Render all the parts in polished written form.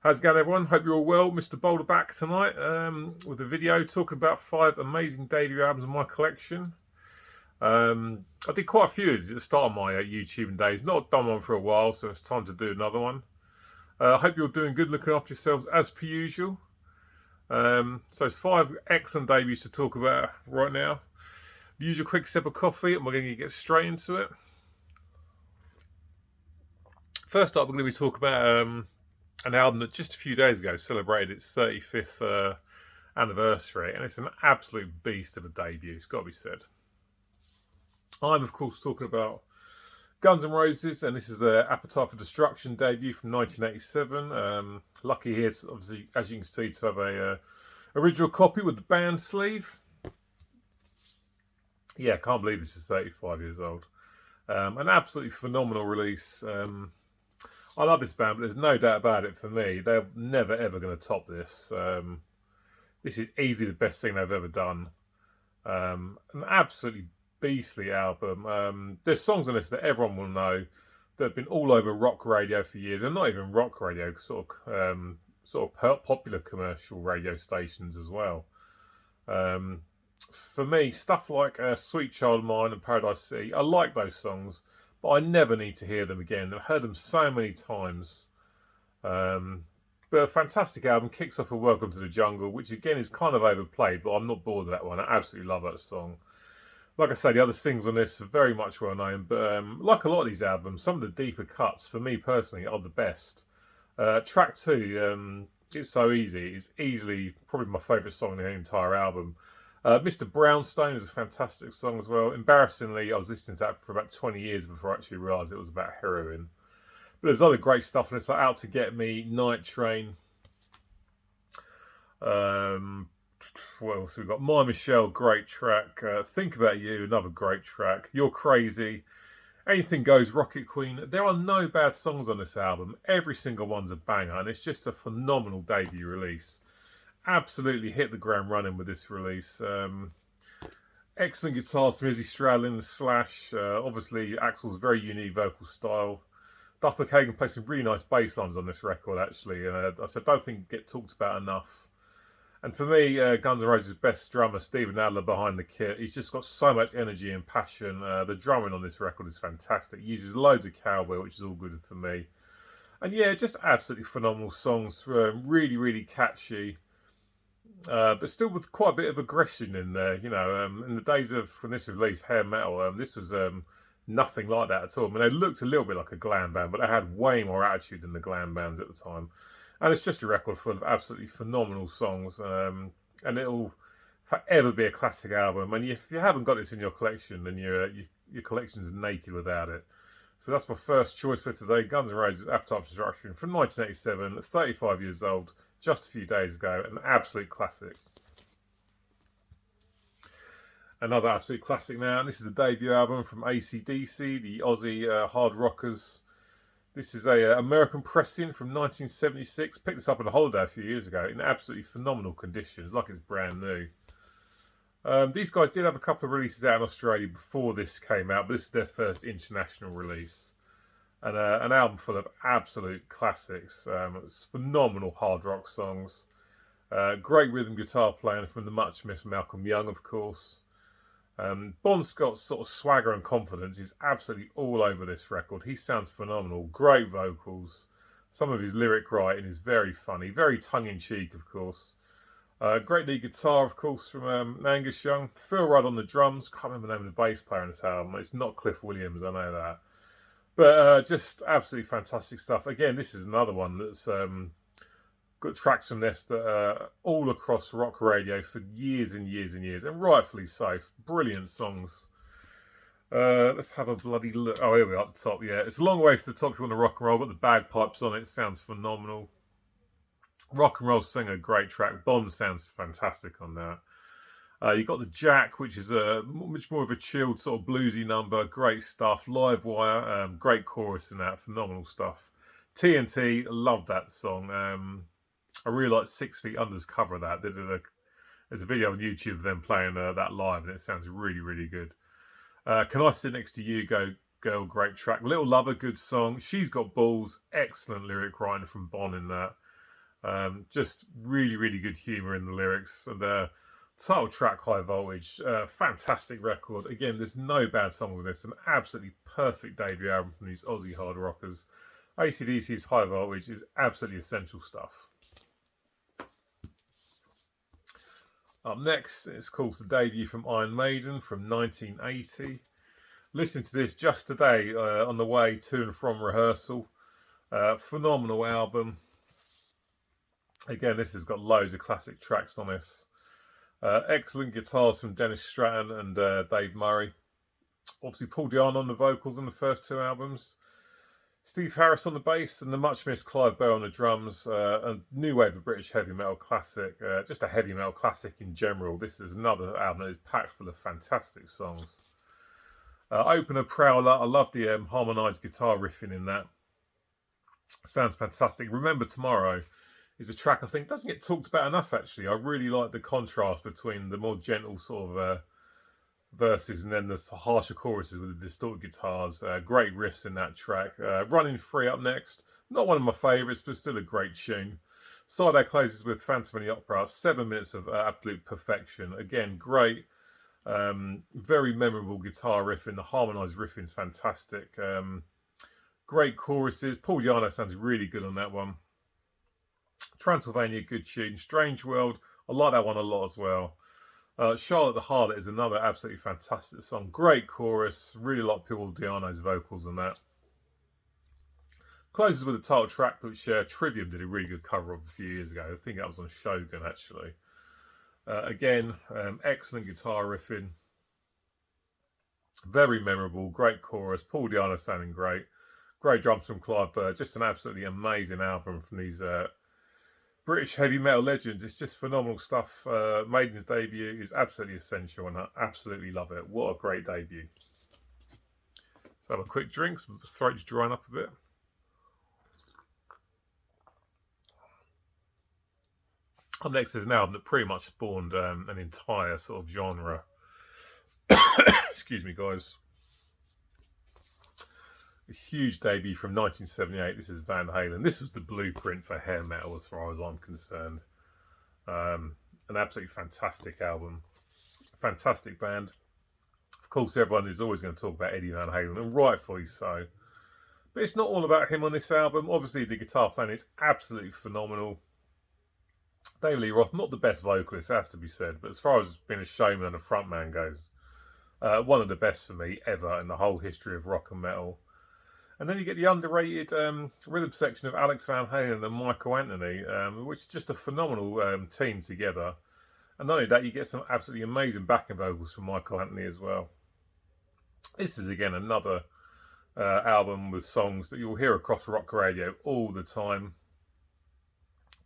How's it going, everyone? Hope you're all well. Mr. Boulder back tonight with a video talking about 5 amazing debut albums in my collection. I did quite a few at the start of my YouTubing days. Not done one for a while, so it's time to do another one. I hope you're doing good, looking after yourselves as per usual. So 5 excellent debuts to talk about right now. The usual quick sip of coffee, and we're going to get straight into it. First up, we're going to be talking about an album that just a few days ago celebrated its 35th anniversary, and it's an absolute beast of a debut, it's got to be said. I'm, of course, talking about Guns N' Roses, and this is their Appetite for Destruction debut from 1987. Lucky here, obviously, as you can see, to have a original copy with the band sleeve. Yeah, can't believe this is 35 years old. An absolutely phenomenal release. I love this band, but there's no doubt about it for me. They're never, ever going to top this. This is easily the best thing they've ever done. An absolutely beastly album. There's songs on this that everyone will know that have been all over rock radio for years, and not even rock radio, sort of popular commercial radio stations as well. For me, stuff like Sweet Child of Mine and Paradise City, I like those songs, but I never need to hear them again. I've heard them so many times. But a fantastic album, kicks off with Welcome to the Jungle, which again is kind of overplayed, but I'm not bored with that one. I absolutely love that song. Like I say, the other things on this are very much well known, but like a lot of these albums, some of the deeper cuts, for me personally, are the best. Track 2, It's So Easy, is easily probably my favourite song in the entire album. Mr. Brownstone is a fantastic song as well. Embarrassingly, I was listening to that for about 20 years before I actually realised it was about heroin. But there's other great stuff in this, like Out to Get Me, Night Train. What else we've got? My Michelle, great track. Think About You, another great track. You're Crazy. Anything Goes, Rocket Queen. There are no bad songs on this album. Every single one's a banger, and it's just a phenomenal debut release. Absolutely hit the ground running with this release. Excellent guitars from Izzy Stradlin and Slash. Obviously, Axl's very unique vocal style. Duff McKagan plays some really nice bass lines on this record, actually. I don't think get talked about enough. And for me, Guns N' Roses' best drummer, Steven Adler, behind the kit. He's just got so much energy and passion. The drumming on this record is fantastic. He uses loads of cowbell, which is all good for me. And yeah, just absolutely phenomenal songs through them. Really, really catchy. But still with quite a bit of aggression in there. You know, in the days of when this released, hair metal, this was nothing like that at all. I mean, they looked a little bit like a glam band, but they had way more attitude than the glam bands at the time. And it's just a record full of absolutely phenomenal songs, and it'll forever be a classic album. And if you haven't got this in your collection, then your collection's naked without it. So that's my first choice for today. Guns N' Roses' Appetite for Destruction from 1987, 35 years old, just a few days ago, an absolute classic. Another absolute classic now, and this is the debut album from AC/DC, the Aussie hard rockers. This is a American pressing from 1976. Picked this up on a holiday a few years ago in absolutely phenomenal conditions, like it's brand new. These guys did have a couple of releases out in Australia before this came out, but this is their first international release. And an album full of absolute classics. It's phenomenal hard rock songs. Great rhythm guitar playing from the much missed Malcolm Young, of course. Bon Scott's sort of swagger and confidence is absolutely all over this record. He sounds phenomenal. Great vocals. Some of his lyric writing is very funny. Very tongue-in-cheek, of course. Great lead guitar, of course, from Angus Young. Phil Rudd on the drums. Can't remember the name of the bass player on this album. It's not Cliff Williams, I know that. But just absolutely fantastic stuff. Again, this is another one that's got tracks from this that are all across rock radio for years and years and years, and rightfully so. Brilliant songs. Let's have a bloody look. Oh, here we are at the top. Yeah, it's a long way to the top if you want to rock and roll, but the bagpipes on it sounds phenomenal. Rock and Roll Singer, great track. Bond sounds fantastic on that. You've got the Jack, which is a much more of a chilled sort of bluesy number. Great stuff. Live Wire, great chorus in that. Phenomenal stuff. TNT, love that song. I really like 6 Feet Under's cover of that. There's a video on YouTube of them playing that live, and it sounds really, really good. Can I Sit Next to You, Girl, great track. Little Lover, good song. She's Got Balls, excellent lyric writing from Bon in that. Just really, really good humour in the lyrics. And title track, High Voltage, fantastic record. Again, there's no bad songs in this. An absolutely perfect debut album from these Aussie hard rockers. AC/DC's High Voltage is absolutely essential stuff. Up next, it's called the debut from Iron Maiden from 1980. Listening to this just today on the way to and from rehearsal. Phenomenal album. Again, this has got loads of classic tracks on this. Excellent guitars from Dennis Stratton and Dave Murray. Obviously, Paul Di'Anno on the vocals on the first two albums. Steve Harris on the bass and the much missed Clive Bell on the drums. A new wave of British heavy metal classic. Just a heavy metal classic in general. This is another album that is packed full of fantastic songs. Opener, Prowler. I love the harmonised guitar riffing in that. Sounds fantastic. Remember Tomorrow is a track I think doesn't get talked about enough, actually. I really like the contrast between the more gentle sort of verses and then the harsher choruses with the distorted guitars. Great riffs in that track. Running Free up next. Not one of my favourites, but still a great tune. Side A closes with Phantom of the Opera. 7 minutes of absolute perfection. Again, great. Very memorable guitar riffing. The harmonised riffing is fantastic. Great choruses. Paul Di'Anno sounds really good on that one. Transylvania, good tune. Strange World, I like that one a lot as well. Charlotte the Harlot is another absolutely fantastic song. Great chorus. Really like Paul Di'Anno's vocals on that. Closes with the title track, which Trivium did a really good cover of a few years ago. I think that was on Shogun, actually. Again, excellent guitar riffing. Very memorable. Great chorus. Paul Di'Anno sounding great. Great drums from Clive Bird. Just an absolutely amazing album from these British heavy metal legends. It's just phenomenal stuff. Maiden's debut is absolutely essential and I absolutely love it. What a great debut. Let's have a quick drink. My throat's drying up a bit. Up next is an album that pretty much spawned an entire sort of genre. Excuse me, guys. A huge debut from 1978. This is Van Halen. This was the blueprint for hair metal as far as I'm concerned. An absolutely fantastic album. Fantastic band. Of course, everyone is always going to talk about Eddie Van Halen, and rightfully so. But it's not all about him on this album. Obviously, the guitar playing is absolutely phenomenal. David Lee Roth, not the best vocalist, has to be said, but as far as being a showman and a frontman goes, one of the best for me ever in the whole history of rock and metal. And then you get the underrated rhythm section of Alex Van Halen and Michael Anthony, which is just a phenomenal team together. And not only that, you get some absolutely amazing backing vocals from Michael Anthony as well. This is, again, another album with songs that you'll hear across rock radio all the time.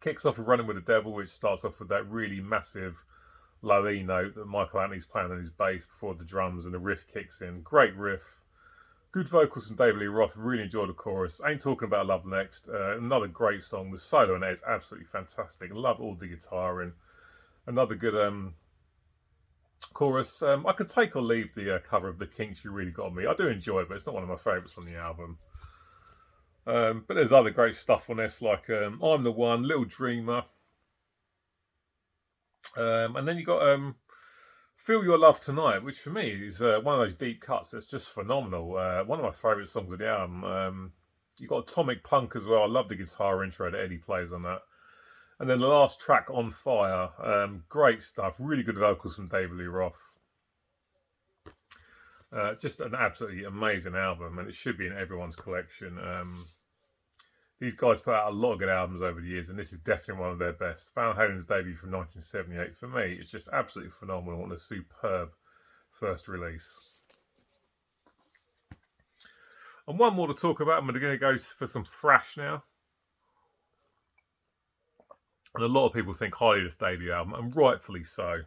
Kicks off with Running with the Devil, which starts off with that really massive low E note that Michael Anthony's playing on his bass before the drums and the riff kicks in. Great riff. Good vocals from David Lee Roth. Really enjoyed the chorus. Ain't Talking About Love next. Another great song. The solo in it is absolutely fantastic. Love all the guitar in. Another good chorus. I could take or leave the cover of The Kinks, You Really Got Me. I do enjoy it, but it's not one of my favourites on the album. But there's other great stuff on this, like I'm the One, Little Dreamer. And then you got Feel Your Love Tonight, which for me is one of those deep cuts that's just phenomenal. One of my favourite songs of the album. You got Atomic Punk as well. I love the guitar intro that Eddie plays on that. And then the last track, On Fire. Great stuff. Really good vocals from David Lee Roth. Just an absolutely amazing album, and it should be in everyone's collection. These guys put out a lot of good albums over the years, and this is definitely one of their best. Van Halen's debut from 1978, for me, it's just absolutely phenomenal and a superb first release. And one more to talk about, I'm going to go for some thrash now. And a lot of people think highly of this debut album, and rightfully so.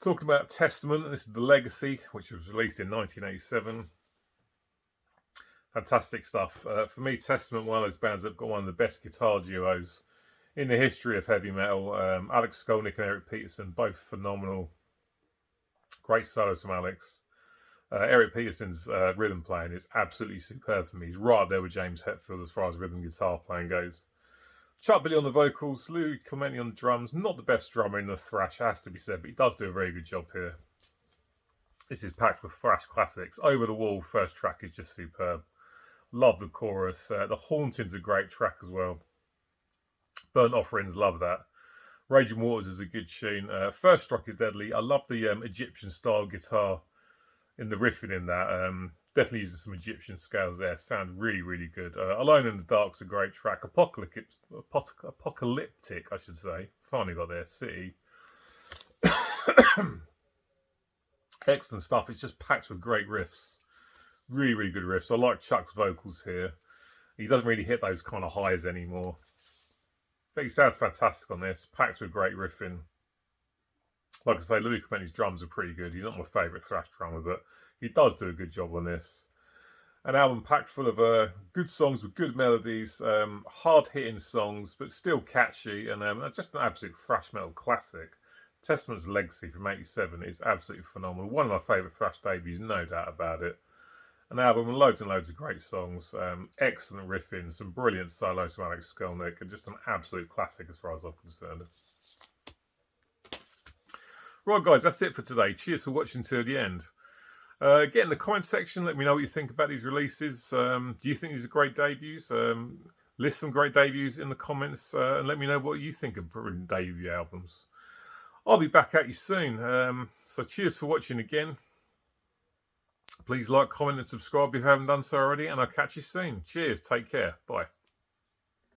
Talking about Testament, this is The Legacy, which was released in 1987. Fantastic stuff. For me, Testament, one of those bands that have got one of the best guitar duos in the history of heavy metal. Alex Skolnick and Eric Peterson, both phenomenal. Great solos from Alex. Eric Peterson's rhythm playing is absolutely superb for me. He's right up there with James Hetfield as far as rhythm guitar playing goes. Chuck Billy on the vocals, Louis Clementi on the drums. Not the best drummer in the thrash, has to be said, but he does do a very good job here. This is packed with thrash classics. Over the Wall, first track, is just superb. Love the chorus. The Haunting's a great track as well. Burnt Offerings, love that. Raging Waters is a good tune. First Struck is deadly. I love the Egyptian style guitar in the riffing in that. Definitely using some Egyptian scales there. Sound really, really good. Alone in the Dark's a great track. Apocalyptic, I should say. Finally got there. City. Excellent stuff. It's just packed with great riffs. Really, really good riffs. I like Chuck's vocals here. He doesn't really hit those kind of highs anymore. But he sounds fantastic on this. Packed with great riffing. Like I say, Louis Clementi's drums are pretty good. He's not my favourite thrash drummer, but he does do a good job on this. An album packed full of good songs with good melodies, hard-hitting songs, but still catchy, and just an absolute thrash metal classic. Testament's Legacy from '87 is absolutely phenomenal. One of my favourite thrash debuts, no doubt about it. An album with loads and loads of great songs, excellent riffing, some brilliant solos from Alex Skolnick, and just an absolute classic as far as I'm concerned. Right, guys, that's it for today. Cheers for watching till the end. Get in the comment section. Let me know what you think about these releases. Do you think these are great debuts? List some great debuts in the comments and let me know what you think of brilliant debut albums. I'll be back at you soon. So cheers for watching again. Please like, comment and subscribe if you haven't done so already. And I'll catch you soon. Cheers. Take care. Bye.